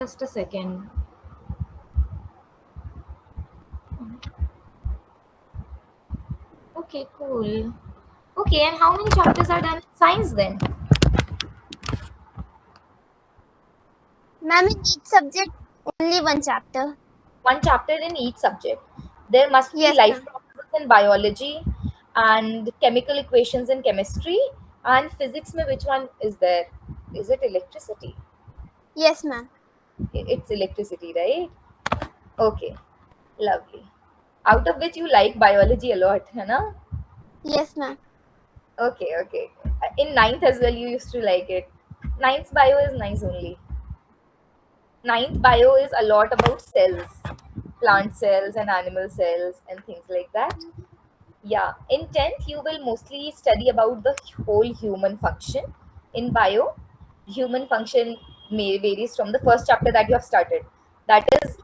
Just a second. Okay, cool. Okay, and how many chapters are done in science then? Ma'am, in each subject, only one chapter. One chapter in each subject. There must be Yes, life ma'am. processes in biology and chemical equations in chemistry and physics. Mein which one is there? Is it electricity? Yes, ma'am. It's electricity, right? Okay, lovely. Out of which you like biology a lot, है ना? Yes, ma'am. Okay, okay. In ninth as well, you used to like it. Ninth bio is nice only. Ninth bio is a lot about cells, plant cells and animal cells and things like that. Yeah, in 10th you will mostly study about the whole human function. In bio, human function may varies from the first chapter that you have started. That is,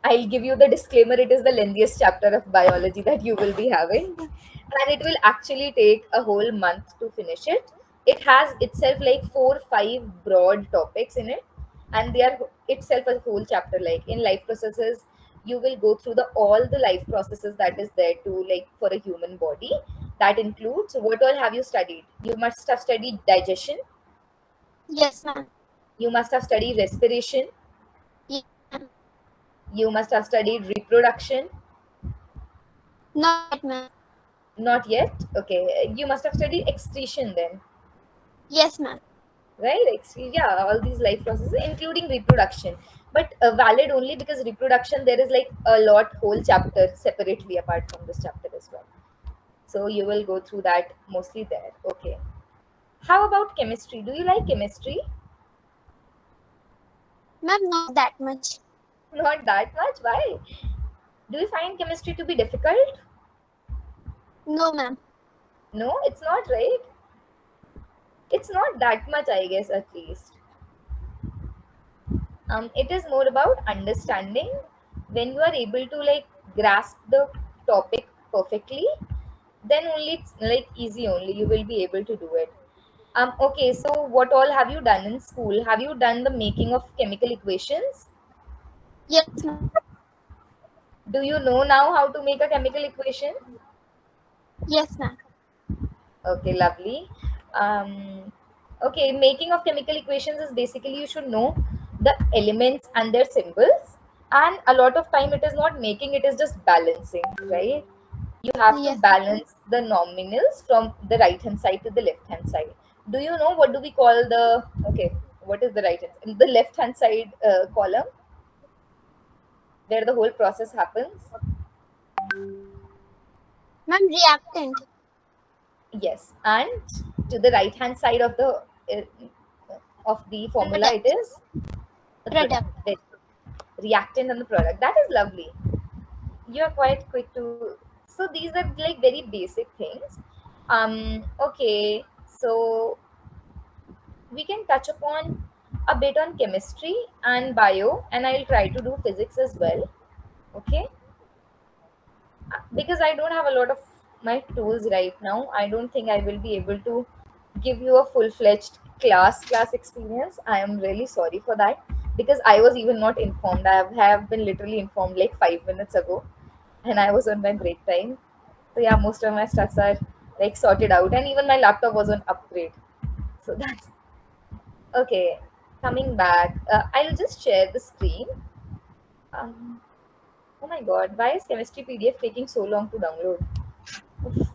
I'll give you the disclaimer, it is the lengthiest chapter of biology that you will be having, and it will actually take a whole month to finish it. It has itself like 4 5 broad topics in it, and they are itself a whole chapter. Like in life processes, you will go through the all the life processes that is there to like for a human body. That includes what all have you studied? You must have studied digestion, Yes, ma'am. you must have studied respiration, Yes, ma'am. you must have studied reproduction. Not yet, ma'am. Not yet. Okay, you must have studied excretion then, Yes, ma'am. right? Yeah, all these life processes, including reproduction, but valid only because reproduction there is like a lot whole chapter separately apart from this chapter as well. So you will go through that mostly there. Okay. How about chemistry? Do you like chemistry? Ma'am, not that much. Not that much. Why? Do you find chemistry to be difficult? No, ma'am. No, it's not, right? It's not that much, I guess, at least. It is more about understanding. When you are able to like grasp the topic perfectly, then only it's like easy only you will be able to do it. Okay, so what all have you done in school? Have you done the making of chemical equations? Yes, ma'am. Do you know now how to make a chemical equation? Yes, ma'am. Okay, lovely. Okay, making of chemical equations is basically you should know the elements and their symbols. And a lot of time it is not making, it is just balancing, right? You have to Yes, ma'am. balance the nominals from the right hand side to the left hand side. Do you know what do we call the, okay, what is the right hand, the left hand side column where the whole process happens? Ma'am, reactant. Yes, and to the right hand side of the formula it Product. is the product, Product. the reactant and the product. That is lovely. You are quite quick to. So these are like very basic things. Okay, so we can touch upon a bit on chemistry and bio, and I'll try to do physics as well. Okay, because I don't have a lot of my tools right now, I don't think I will be able to give you a full-fledged class experience. I am really sorry for that because I was even not informed. I have been literally informed like 5 minutes ago, and I was on my break time. So yeah, most of my stuffs are like sorted out, and even my laptop was on upgrade. So that's okay. Coming back, I'll just share the screen. Um, oh my god, why is chemistry PDF taking so long to download? Oof.